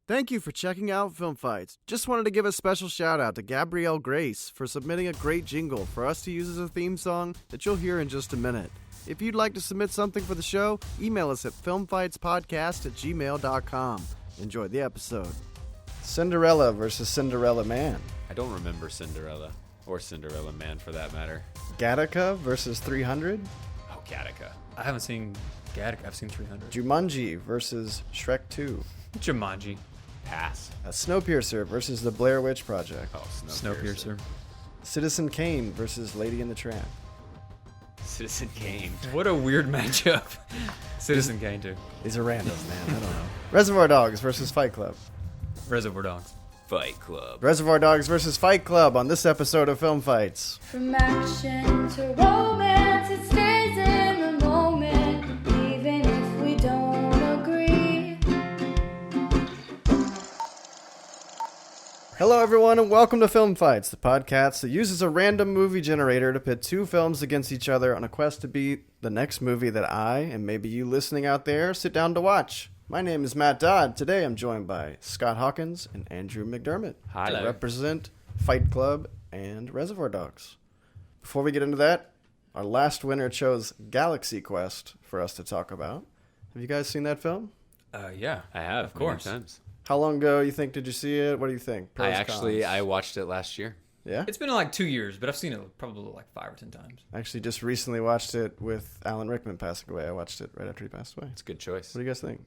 Thank you for checking out Film Fights. Just wanted to give a special shout out to Gabrielle Grace for submitting a great jingle for us to use as a theme song that you'll hear in just a minute. If you'd like to submit something for the show, email us at filmfightspodcast@gmail.com. Enjoy the episode. Cinderella versus Cinderella Man. I don't remember Cinderella, or Cinderella Man for that matter. Gattaca versus 300. Oh, Gattaca. I haven't seen Gattaca. I've seen 300. Jumanji versus Shrek 2. Jumanji. Pass. Snowpiercer versus The Blair Witch Project. Oh, Snowpiercer. Citizen Kane versus Lady and the Tramp. Citizen Kane. What a weird matchup. Citizen Kane, too. These are randos, man. I don't know. Reservoir Dogs versus Fight Club. Reservoir Dogs. Fight Club. Reservoir Dogs versus Fight Club on this episode of Film Fights. From action to romance, it stays in the moment, even if we don't agree. Hello, everyone, and welcome to Film Fights, the podcast that uses a random movie generator to pit two films against each other on a quest to beat the next movie that I, and maybe you listening out there, sit down to watch. My name is Matt Dodd. Today I'm joined by Scott Hawkins and Andrew McDermott Hi. to represent Fight Club and Reservoir Dogs. Before we get into that, our last winner chose Galaxy Quest for us to talk about. Have you guys seen that film? Yeah. I have, Of course. many times. How long ago you think did you see it? What do you think? Pros, cons? I watched it last year. Yeah? It's been like 2 years, but I've seen it probably like 5 or 10 times. I actually just recently watched it with Alan Rickman passing away. I watched it right after he passed away. It's a good choice. What do you guys think?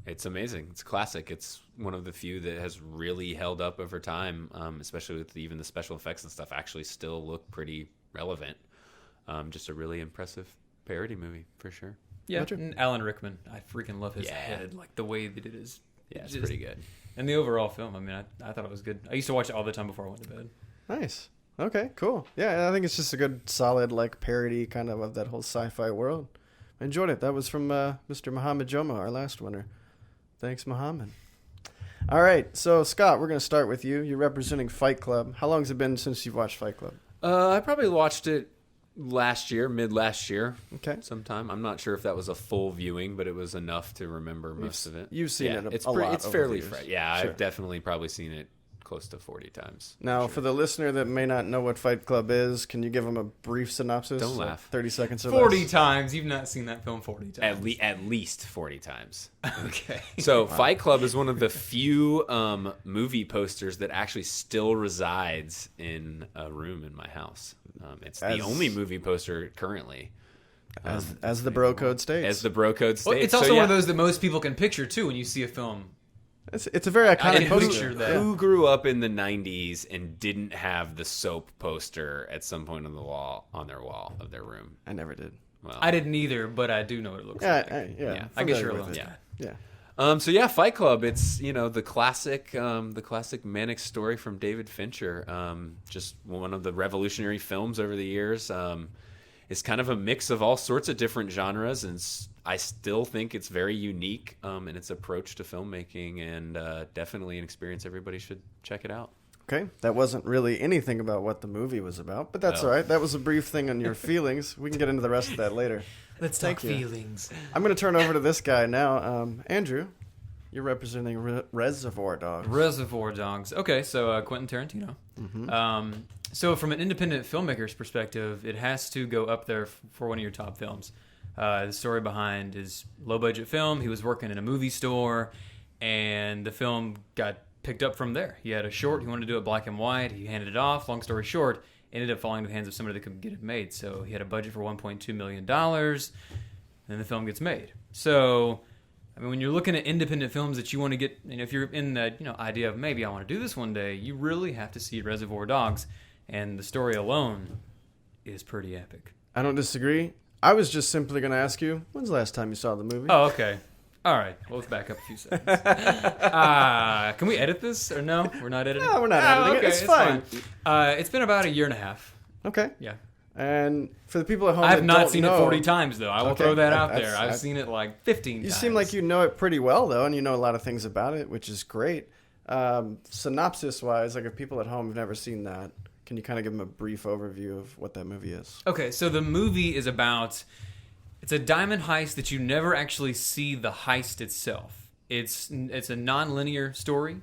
It's amazing. It's classic. It's one of the few that has really held up over time, especially with even the special effects and stuff actually still look pretty relevant. Just a really impressive parody movie, for sure. Yeah, Roger. and Alan Rickman. I freaking love his Yeah. head, like the way that it is. Yeah, it's just- pretty good. And the overall film, I mean, I thought it was good. I used to watch it all the time before I went to bed. Nice. Okay, cool. Yeah, I think it's just a good, solid, like, parody kind of that whole sci-fi world. I enjoyed it. That was from Mr. Muhammad Joma, our last winner. Thanks, Muhammad. All right, so, Scott, we're going to start with you. You're representing Fight Club. How long has it been since you've watched Fight Club? I probably watched it mid last year. Okay. Sometime. I'm not sure if that was a full viewing, but it was enough to remember most of it. You've seen it it's a lot It's over fairly the years. fresh. Yeah, Sure. I've definitely probably seen it close to 40 times. Now, Sure. for the listener that may not know what Fight Club is, can you give them a brief synopsis? Don't Like laugh. 30 seconds or 40 less? times. You've not seen that film 40 times. At least 40 times. Okay. So Fight Club is one of the few movie posters that actually still resides in a room in my house. It's the only movie poster currently. As the bro code states. As the bro code states. Well, it's also one of those that most people can picture, too, when you see a film. It's a very iconic can poster. picture that. Who grew up in the 90s and didn't have the soap poster at some point on their wall of their room? I never did. Well, I didn't either, but I do know what it looks Yeah, like. Yeah. I guess you're familiar alone. with it. yeah. Yeah. So yeah, Fight Club. It's the classic manic story from David Fincher. Just one of the revolutionary films over the years. It's kind of a mix of all sorts of different genres, and I still think it's very unique in its approach to filmmaking, and definitely an experience everybody should check it out. Okay, that wasn't really anything about what the movie was about, but that's all right. That was a brief thing on your feelings. We can get into the rest of that later. Let's talk feelings. I'm going to turn over to this guy now. Andrew, you're representing Reservoir Dogs. Reservoir Dogs. Okay, so Quentin Tarantino. Mm-hmm. So from an independent filmmaker's perspective, it has to go up there for one of your top films. The story behind his low-budget film, he was working in a movie store, and the film got picked up from there. He had a short, he wanted to do it black and white, he handed it off. Long story short, ended up falling into the hands of somebody that could get it made. So he had a budget for $1.2 million, and then the film gets made. So, I mean, when you're looking at independent films that you want to get, if you're in that idea of maybe I want to do this one day, you really have to see Reservoir Dogs, and the story alone is pretty epic. I don't disagree. I was just simply going to ask you, when's the last time you saw the movie? Oh, okay. All right. Well, let's back up a few seconds. Can we edit this or no? We're not editing? No, we're not editing it. Okay, It's fine. It's been about a year and a half. Okay. Yeah. And for the people at home I have that not don't seen know, it 40 times, though. I will Okay, throw that out that's- there. I've seen it like 15 times. You seem like you know it pretty well, though, and you know a lot of things about it, which is great. Synopsis-wise, like if people at home have never seen that, can you kind of give them a brief overview of what that movie is? Okay, so the movie is about... It's a diamond heist that you never actually see the heist itself. it's a non-linear story.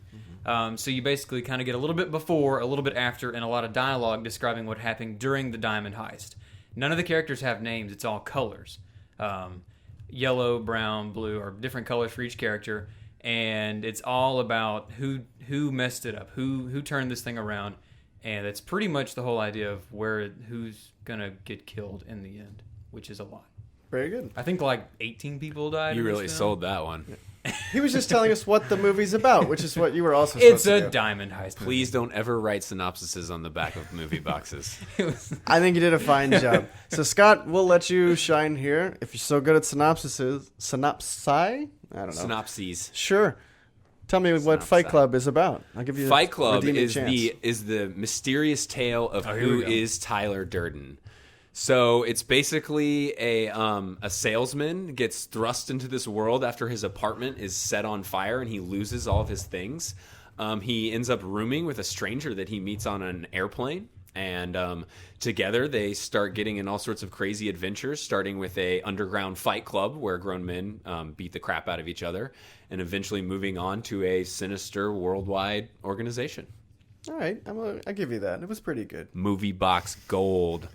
So you basically kind of get a little bit before, a little bit after, and a lot of dialogue describing what happened during the diamond heist. None of the characters have names. It's all colors. Yellow, brown, blue are different colors for each character. And it's all about who messed it up, who turned this thing around. And that's pretty much the whole idea of who's going to get killed in the end, which is a lot. Very good. I think like 18 people died. You in this really film. sold that one. He was just telling us what the movie's about, which is what you were also It's supposed a to do. diamond heist. Please don't ever write synopsises on the back of movie boxes. I think you did a fine job. So, Scott, we'll let you shine here. If you're so good at synopsi? I don't know. Synopses. Sure. Tell me what Synopsis. Fight Club is about. I'll give you Fight a Club redeeming is chance. the mysterious tale of here who we go. is Tyler Durden. So it's basically a salesman gets thrust into this world after his apartment is set on fire and he loses all of his things. He ends up rooming with a stranger that he meets on an airplane. And together they start getting in all sorts of crazy adventures, starting with a underground fight club where grown men beat the crap out of each other, and eventually moving on to a sinister worldwide organization. All right. I'll give you that. It was pretty good. Movie box gold.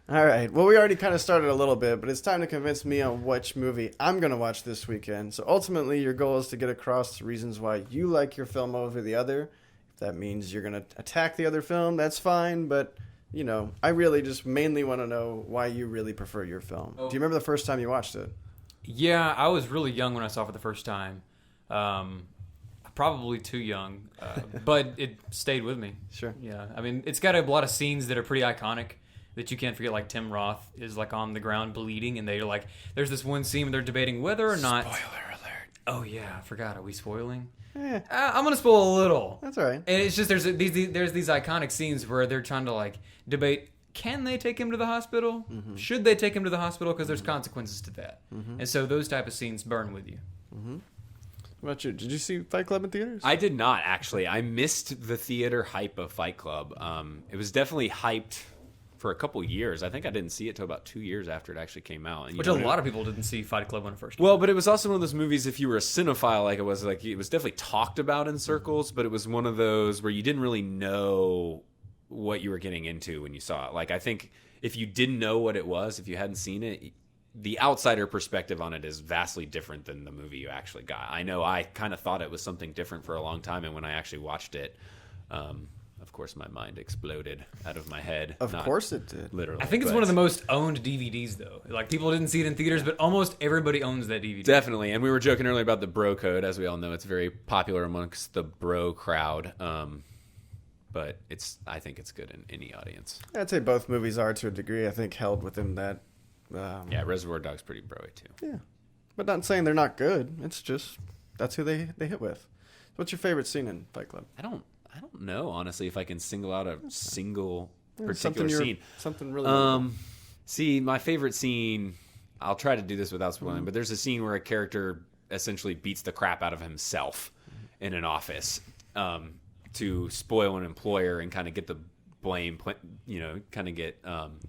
All right. Well, we already kind of started a little bit, but it's time to convince me on which movie I'm going to watch this weekend. So ultimately, your goal is to get across the reasons why you like your film over the other. If that means you're going to attack the other film, that's fine. But, you know, I really just mainly want to know why you really prefer your film. Do you remember the first time you watched it? Yeah, I was really young when I saw it for the first time. Probably too young, but it stayed with me. Sure. Yeah, I mean, it's got a lot of scenes that are pretty iconic that you can't forget. Like Tim Roth is like on the ground bleeding, and they're like, there's this one scene where they're debating whether or not. Spoiler alert. Oh yeah, I forgot. Are we spoiling? Yeah, I'm gonna spoil a little. that's all right. And it's just there's these iconic scenes where they're trying to like debate. Can they take him to the hospital? Mm-hmm. Should they take him to the hospital? Because there's consequences to that. And so those type of scenes burn with you. What about you? Did you see Fight Club in theaters? I did not, actually. I missed the theater hype of Fight Club. It was definitely hyped for a couple years. I think I didn't see it till about 2 years after it actually came out. And, Which a lot of people didn't see Fight Club when it first came Well, out. but it was also one of those movies, if you were a cinephile, like it was definitely talked about in circles, but it was one of those where you didn't really know what you were getting into when you saw it. Like, I think if you didn't know what it was, if you hadn't seen it, the outsider perspective on it is vastly different than the movie you actually got. I know I kind of thought it was something different for a long time, and when I actually watched it, of course, my mind exploded out of my head. Of Not course it did. literally. I think it's but one of the most owned DVDs, though. Like, people didn't see it in theaters, but almost everybody owns that DVD. Definitely, and we were joking earlier about the bro code. As we all know, it's very popular amongst the bro crowd. But I think it's good in any audience. I'd say both movies are to a degree, I think, held within that. Yeah, Reservoir Dogs pretty bro-y too. Yeah. But not saying they're not good. It's just, that's who they hit with. What's your favorite scene in Fight Club? I don't know, honestly, if I can single out a single particular Something scene. Something really See, my favorite scene, I'll try to do this without spoiling, but there's a scene where a character essentially beats the crap out of himself in an office to spoil an employer and kind of get the blame, kind of get...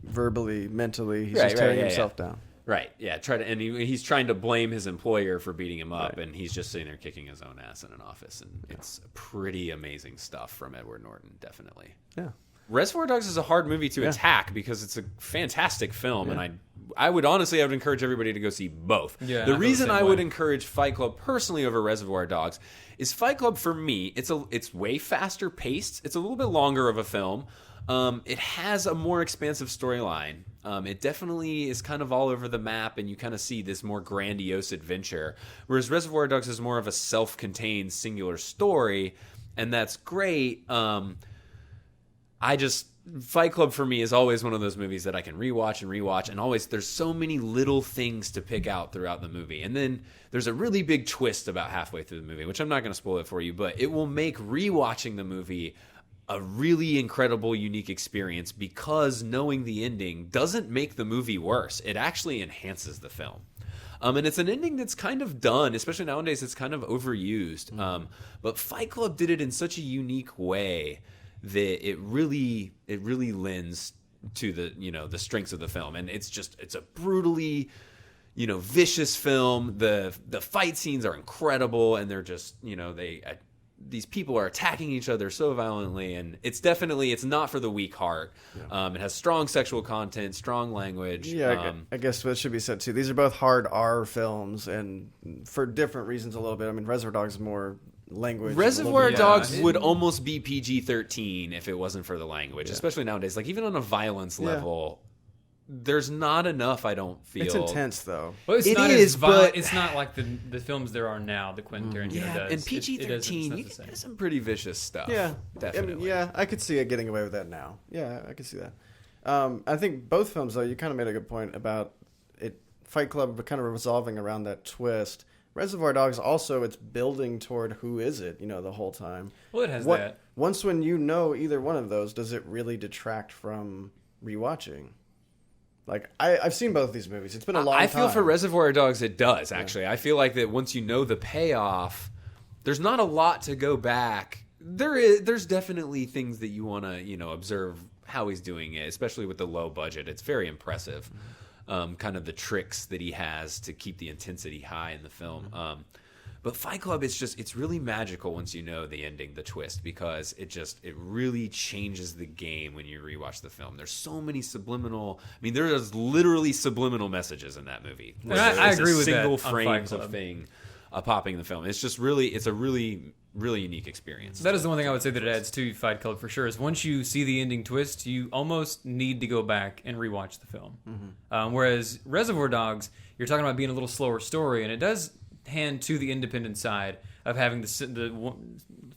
verbally, mentally, he's Right, just tearing yeah, himself down. Right, yeah, he's trying to blame his employer for beating him up, and he's just sitting there kicking his own ass in an office, and it's pretty amazing stuff from Edward Norton, definitely. Yeah. Reservoir Dogs is a hard movie to attack because it's a fantastic film, and I would encourage everybody to go see both. Yeah, I the feel reason the same I would way. encourage Fight Club personally over Reservoir Dogs is Fight Club, for me, it's way faster paced. It's a little bit longer of a film. It has a more expansive storyline. It definitely is kind of all over the map, and you kind of see this more grandiose adventure. Whereas Reservoir Dogs is more of a self-contained, singular story, and that's great. Fight Club for me is always one of those movies that I can rewatch, and always there's so many little things to pick out throughout the movie. And then there's a really big twist about halfway through the movie, which I'm not going to spoil it for you, but it will make rewatching the movie a really incredible, unique experience because knowing the ending doesn't make the movie worse. It actually enhances the film. And it's an ending that's kind of done, especially nowadays, it's kind of overused. But Fight Club did it in such a unique way that it really lends to the strengths of the film. And it's a brutally, vicious film. The fight scenes are incredible, and they're just, these people are attacking each other so violently, and it's not for the weak heart. It has strong sexual content, strong language. Yeah, I guess what should be said too. These are both hard R films, and for different reasons a little bit. I mean, Reservoir Dogs is more language. Reservoir Dogs would almost be PG-13 if it wasn't for the language, especially nowadays. Like, even on a violence level, there's not enough, I don't feel. It's intense, though. Well, but it's not like the films there are now that Quentin Tarantino does. And PG-13, you can get some pretty vicious stuff. Yeah, definitely. I could see it getting away with that now. Yeah, I could see that. I think both films, though, you kind of made a good point about it. Fight Club kind of resolving around that twist. Reservoir Dogs also, it's building toward who is it, the whole time. Well, it has that. Once when you know either one of those, does it really detract from rewatching? Like, I've seen both these movies. It's been a long time. I feel for Reservoir Dogs it does, actually. I feel like that once you know the payoff, there's not a lot to go back. There's definitely things that you want to, observe how he's doing it, especially with the low budget. It's very impressive. Kind of the tricks that he has to keep the intensity high in the film. But Fight Club, it's really magical once you know the ending, the twist, because it really changes the game when you rewatch the film. There's so many subliminal. I mean, there's literally subliminal messages in that movie. I agree with that. Single frames of thing popping in the film. It's just it's a really, really unique experience. That is the one thing I would say that it adds to Fight Club for sure. Is once you see the ending twist, you almost need to go back and rewatch the film. Whereas Reservoir Dogs, you're talking about being a little slower story, and it does hand to the independent side of having the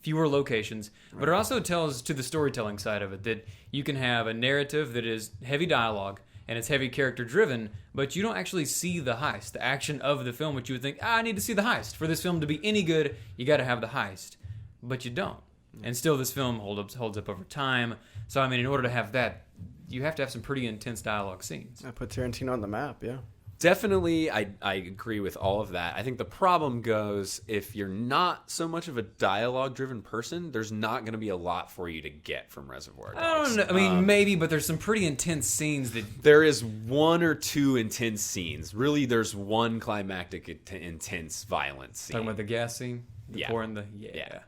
fewer locations, but it also tells to the storytelling side of it that you can have a narrative that is heavy dialogue and it's heavy character driven, but you don't actually see the heist, the action of the film, which you would think, I need to see the heist. For this film to be any good, you got to have the heist, but you don't. And still this film holds up over time. So, I mean, in order to have that, you have to have some pretty intense dialogue scenes. I put Tarantino on the map, yeah. Definitely, I agree with all of that. I think the problem goes if you're not so much of a dialogue-driven person, there's not going to be a lot for you to get from Reservoir Dogs. I don't know. I mean, maybe, but there's some pretty intense scenes that... There is one or two intense scenes. Really, there's one climactic, intense, violent scene. Talking about the gas scene? Pouring the... Yeah.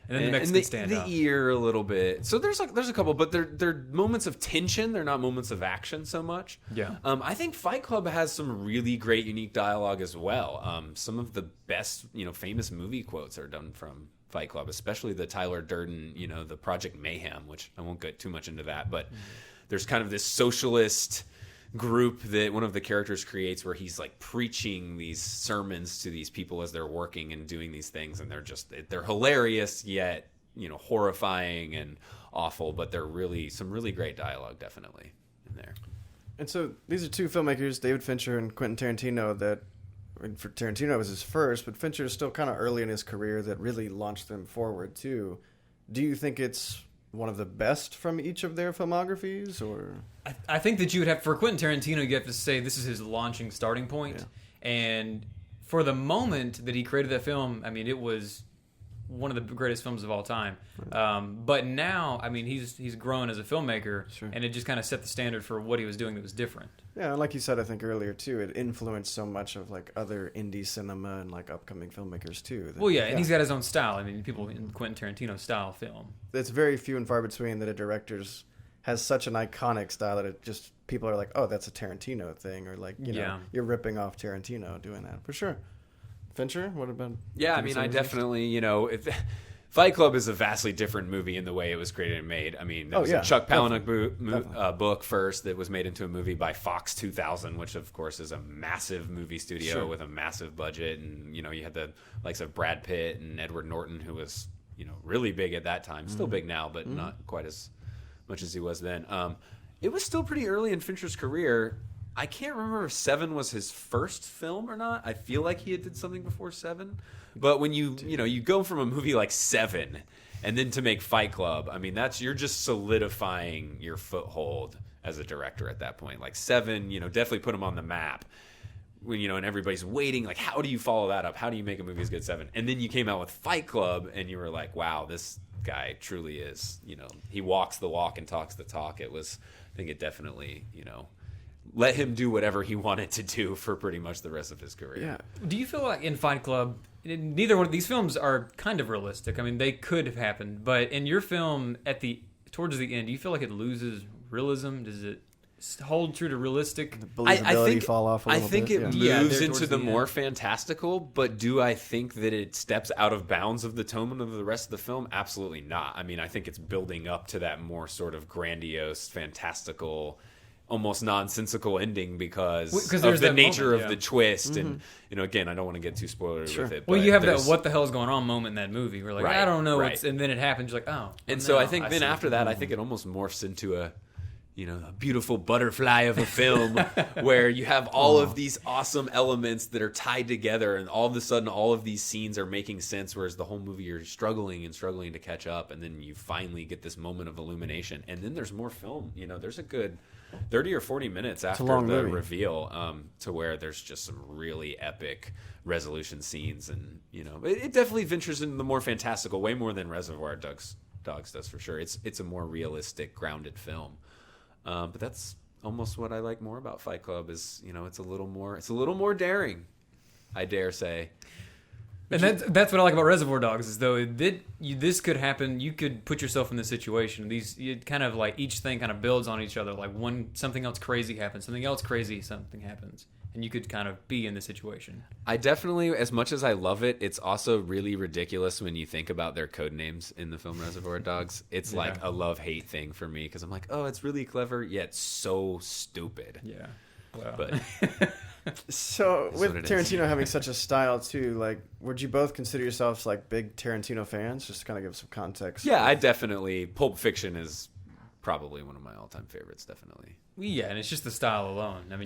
And then and the Mexican standoff. The ear a little bit. So there's a couple, but they're moments of tension. They're not moments of action so much. Yeah. I think Fight Club has some really great, unique dialogue as well. Some of the best, famous movie quotes are done from Fight Club, especially the Tyler Durden, the Project Mayhem, which I won't get too much into that, but there's kind of this socialist group that one of the characters creates where he's like preaching these sermons to these people as they're working and doing these things, and they're hilarious yet horrifying and awful, but they're some really great dialogue definitely in there. And so these are two filmmakers, David Fincher and Quentin Tarantino, that for Tarantino was his first, but Fincher is still kind of early in his career that really launched them forward too. Do you think it's one of the best from each of their filmographies, or? I think that you would have, for Quentin Tarantino, you have to say this is his launching starting point. Yeah. And for the moment that he created that film, I mean, it was one of the greatest films of all time. But now, I mean, he's grown as a filmmaker, and it just kind of set the standard for what he was doing that was different. Yeah, and like you said, I think earlier too, it influenced so much of like other indie cinema and like upcoming filmmakers too. And he's got his own style. I mean, people in Quentin Tarantino style film. It's very few and far between that a director has such an iconic style that it just people are like, oh, that's a Tarantino thing, or like you're ripping off Tarantino doing that for sure. Fincher, what about? Yeah, I mean, I definitely Fight Club is a vastly different movie in the way it was created and made. I mean, there was a Chuck Palahniuk book first that was made into a movie by Fox 2000, which of course is a massive movie studio with a massive budget, and you had the likes of Brad Pitt and Edward Norton, who was really big at that time, still big now, but not quite as much as he was then. It was still pretty early in Fincher's career. I can't remember if Seven was his first film or not. I feel like he had did something before Seven. But when you go from a movie like Seven and then to make Fight Club, I mean, you're just solidifying your foothold as a director at that point. Like Seven, definitely put him on the map. When and everybody's waiting, like, how do you follow that up? How do you make a movie as good as Seven? And then you came out with Fight Club and you were like, wow, this guy truly is, he walks the walk and talks the talk. I think it definitely, let him do whatever he wanted to do for pretty much the rest of his career. Yeah. Do you feel like in Fight Club, neither one of these films are kind of realistic? I mean, they could have happened, but in your film, towards the end, do you feel like it loses realism? Does it hold true to realistic? Believability fall off a little I think bit. it Yeah, moves there into towards the the more end. fantastical, but do I think that it steps out of bounds of the tone of the rest of the film? Absolutely not. I mean, I think it's building up to that more sort of grandiose, fantastical, almost nonsensical ending because there's of the that nature moment, of yeah. the twist. And, again, I don't want to get too spoilery with it. Well, but you have that there's- "what the hell's going on" moment in that movie. We're like, Right, I don't know, right. and then it happens. You're like, oh. And well, so I now think then see. after that, I think it almost morphs into a beautiful butterfly of a film where you have all of these awesome elements that are tied together, and all of a sudden all of these scenes are making sense, whereas the whole movie you're struggling to catch up, and then you finally get this moment of illumination, and then there's more film. There's a good 30 or 40 minutes after long the movie. reveal to where there's just some really epic resolution scenes, and it definitely ventures into the more fantastical, way more than Reservoir Dogs does for sure. It's a more realistic, grounded film. But that's almost what I like more about Fight Club is, it's a little more daring, I dare say. And that's what I like about Reservoir Dogs is though this could happen. You could put yourself in this situation. It kind of like each thing kind of builds on each other. Like something else crazy happens, something happens, and you could kind of be in the situation. I definitely, as much as I love it, it's also really ridiculous when you think about their code names in the film Reservoir Dogs. It's like a love-hate thing for me because I'm like, oh, it's really clever, yet so stupid. Yeah. Well. But So That's with what it is. Tarantino having such a style too, like, would you both consider yourselves like big Tarantino fans? Just to kind of give some context. yeah, I definitely, Pulp Fiction is probably one of my all-time favorites, definitely. Yeah, and it's just the style alone. I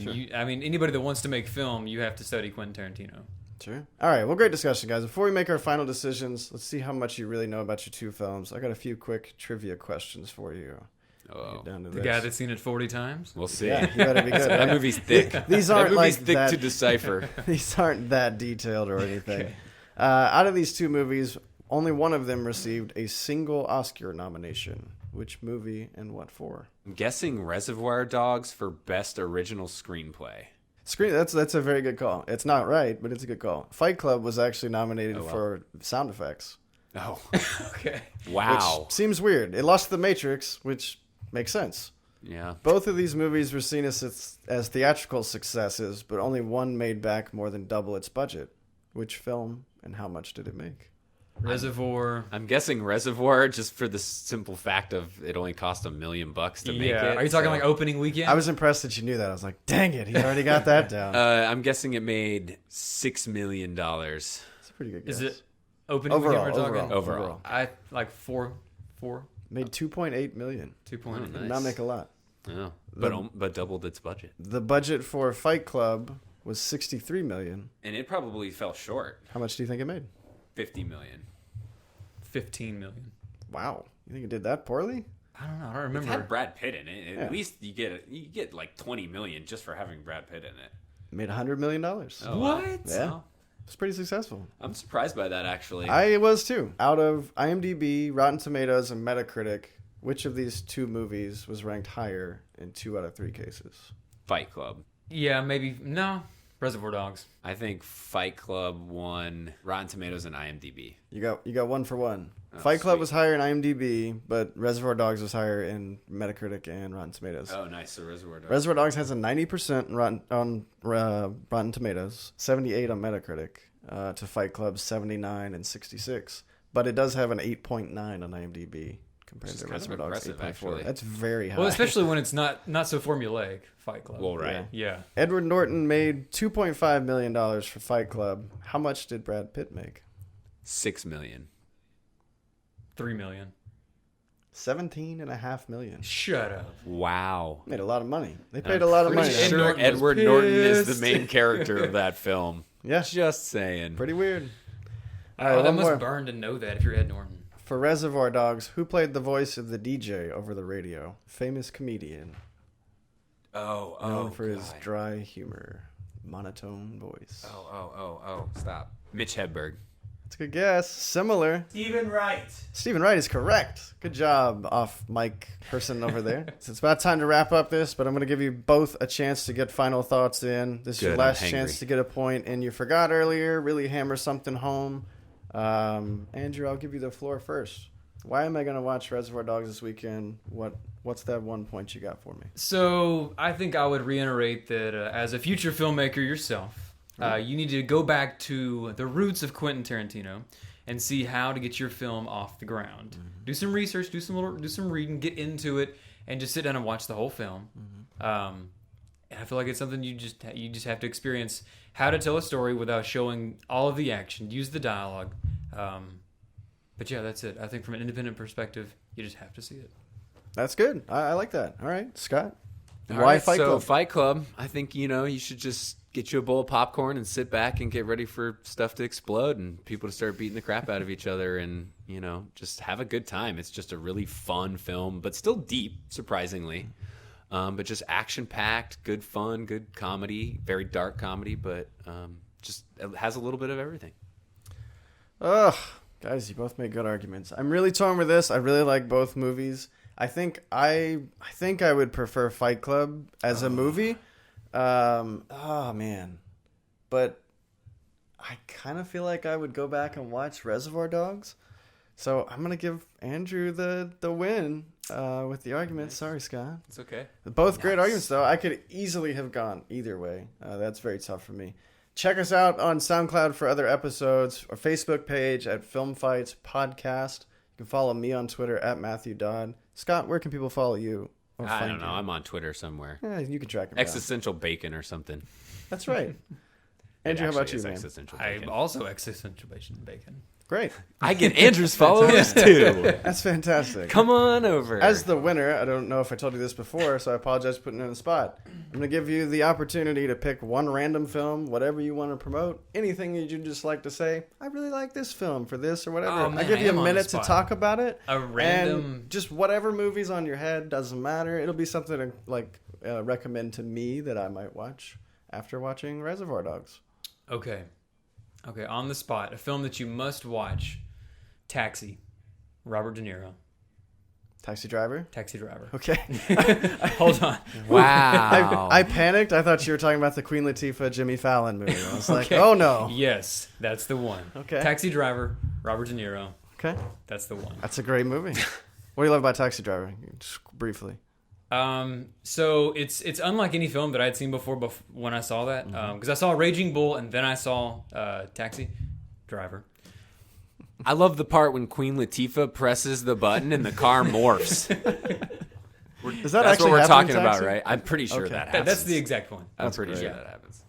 mean, anybody that wants to make film, you have to study Quentin Tarantino. Sure. All right. Well, great discussion, guys. Before we make our final decisions, let's see how much you really know about your two films. I got a few quick trivia questions for you. Oh, Get down to The this. guy that's seen it 40 times. we'll see. Yeah, you better be good. That movie's thick. These That aren't movie's like thick that. to decipher. These aren't that detailed or anything. Out of these two movies, only one of them received a single Oscar nomination. Which movie and what for? I'm guessing Reservoir Dogs for Best Original Screenplay. That's a very good call. It's not right, but it's a good call. Fight Club was actually nominated for sound effects. Oh, Okay. wow. Which seems weird. It lost The Matrix, which makes sense. Yeah. Both of these movies were seen as theatrical successes, but only one made back more than double its budget. Which film and how much did it make? Reservoir. I'm guessing Reservoir just for the simple fact of it only cost $1 million to make it. Are you talking so- like opening weekend? I was impressed that you knew that. I was like, dang it, he already got that down. I'm guessing it made $6 million. That's a pretty good guess. Is it opening Overall, weekend we're talking? Overall. I like four. Made 2.8 million. 2.8. Nice. Did not make a lot. Oh, but doubled its budget. The budget for Fight Club was 63 million. And it probably fell short. How much do you think it made? $50 million. 15 million. Wow, you think it did that poorly? I don't know. I don't It remember. had Brad Pitt in it. Yeah. At least you get like $20 million just for having Brad Pitt in it. Made $100 million. Oh, wow. What? Yeah. Oh, It's pretty successful. I'm surprised by that actually. I was too. Out of IMDb, Rotten Tomatoes, and Metacritic, which of these two movies was ranked higher in 2 out of 3 cases? Fight Club. Yeah, maybe. No. Reservoir Dogs. I think Fight Club won Rotten Tomatoes and IMDb. You got 1 for 1. Oh, Fight Club sweet. was higher in IMDb, but Reservoir Dogs was higher in Metacritic and Rotten Tomatoes. Oh, nice. So Reservoir Dogs. Reservoir Dogs has a 90% on Rotten Tomatoes, 78 on Metacritic, to Fight Club's 79 and 66. But it does have an 8.9 on IMDb compared Which is to kind of Reservoir Dogs' impressive, 8.4. actually. That's very high. Well, especially when it's not so formulaic. Fight Club. Well, right. Yeah. Edward Norton made $2.5 million for Fight Club. How much did Brad Pitt make? $6 million. 3 million. $17.5 million. Shut up. Wow. Made a lot of money. They paid a lot of money. Pretty Ed sure Norton was Edward Norton is pissed. the main character of that film. Yeah, Just saying. pretty weird. All Oh, right, that one must more. burn to know that if you're Ed Norton. For Reservoir Dogs, who played the voice of the DJ over the radio? Famous comedian. Known for his God. dry humor, monotone voice. Oh, stop. Mitch Hedberg. That's a good guess. Similar. Stephen Wright. Stephen Wright is correct. Good job, off mic person over there. So it's about time to wrap up this, but I'm going to give you both a chance to get final thoughts in. This is your Good, last I'm chance hangry. to get a point, and you forgot earlier. Really hammer something home. Andrew, I'll give you the floor first. Why am I going to watch Reservoir Dogs this weekend? What's that one point you got for me? So I think I would reiterate that as a future filmmaker yourself, you need to go back to the roots of Quentin Tarantino and see how to get your film off the ground. Mm-hmm. Do some research, do some reading, get into it, and just sit down and watch the whole film. Mm-hmm. And I feel like it's something you just have to experience how to tell a story without showing all of the action. Use the dialogue. But yeah, that's it. I think from an independent perspective, you just have to see it. That's good. I like that. All right, Scott. All Why right, Fight so Club? Fight Club, I think, you should just get you a bowl of popcorn and sit back and get ready for stuff to explode and people to start beating the crap out of each other and, just have a good time. It's just a really fun film, but still deep, surprisingly. But just action-packed, good fun, good comedy, very dark comedy, but just it has a little bit of everything. Ugh, guys, you both made good arguments. I'm really torn with this. I really like both movies. I think I would prefer Fight Club as a movie. Oh man, but I kind of feel like I would go back and watch Reservoir Dogs. So I'm gonna give Andrew the win with the argument. Nice. Sorry, Scott. It's okay. Both great Nice. arguments, though. I could easily have gone either way. That's very tough for me. Check us out on SoundCloud for other episodes, our Facebook page at Film Fights Podcast. You can follow me on Twitter at Matthew Dodd. Scott, where can people follow you? Or I find don't know. you? I'm on Twitter somewhere. Yeah, you can track him down. Existential Bacon or something. That's right. It Andrew, how about actually you, is man? Existential I'm Bacon. also existential bacon. Great. I get Andrew's followers too. That's fantastic. Come on over. As the winner, I don't know if I told you this before, so I apologize for putting you on the spot. I'm going to give you the opportunity to pick one random film, whatever you want to promote, anything that you'd just like to say. I really like this film for this or whatever. Oh, man, I give I you am a on the minute to spot. talk about it. A random... And just whatever movie's on your head, doesn't matter. It'll be something to recommend to me that I might watch after watching Reservoir Dogs. Okay, on the spot. A film that you must watch. Taxi. Robert De Niro. Taxi Driver? Taxi Driver. Okay. Hold on. Wow. I panicked. I thought you were talking about the Queen Latifah, Jimmy Fallon movie. I was like, Okay. oh no. Yes, that's the one. Okay. Taxi Driver, Robert De Niro. Okay. That's the one. That's a great movie. What do you love about Taxi Driver? Just briefly. So it's unlike any film that I'd seen before when I saw that. Because I saw Raging Bull and then I saw Taxi Driver. I love the part when Queen Latifah presses the button and the car morphs. Is that That's actually what we're happen in talking about, Taxi? right? I'm pretty sure Okay. that happens. That's the exact one. I'm pretty great. sure that happens.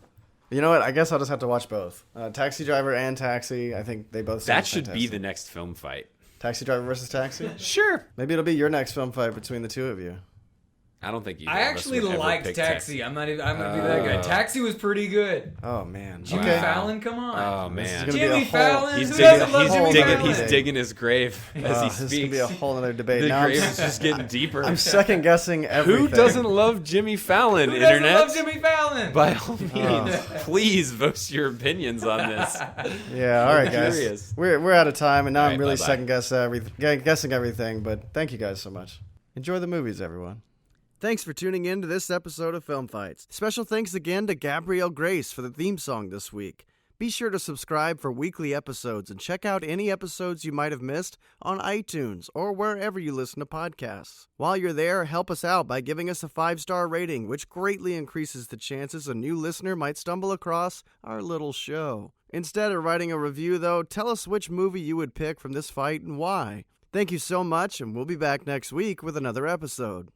You know what? I guess I'll just have to watch both. Taxi Driver and Taxi. I think they both sound That should be fantastic. the next film fight. Taxi Driver versus Taxi? Sure. Maybe it'll be your next film fight between the two of you. I don't think you. I actually liked Taxi. I'm gonna be that guy. Taxi was pretty good. Oh, man. Jimmy Okay. Fallon, come on. Oh This is man. gonna be Jimmy a whole- Fallon. He's Who digging, doesn't love Jimmy Fallon? he's digging his grave as he This is going to speaks. be a whole other debate. The Now grave is just getting deeper. I'm second guessing everything. Who doesn't love Jimmy Fallon? Who doesn't Internet. love Jimmy Fallon? By all means, please voice your opinions on this. Yeah, all right, I'm guys. curious. We're out of time, and now All I'm right, really bye-bye. guessing everything, but thank you guys so much. Enjoy the movies, everyone. Thanks for tuning in to this episode of Film Fights. Special thanks again to Gabrielle Grace for the theme song this week. Be sure to subscribe for weekly episodes and check out any episodes you might have missed on iTunes or wherever you listen to podcasts. While you're there, help us out by giving us a 5-star rating, which greatly increases the chances a new listener might stumble across our little show. Instead of writing a review, though, tell us which movie you would pick from this fight and why. Thank you so much, and we'll be back next week with another episode.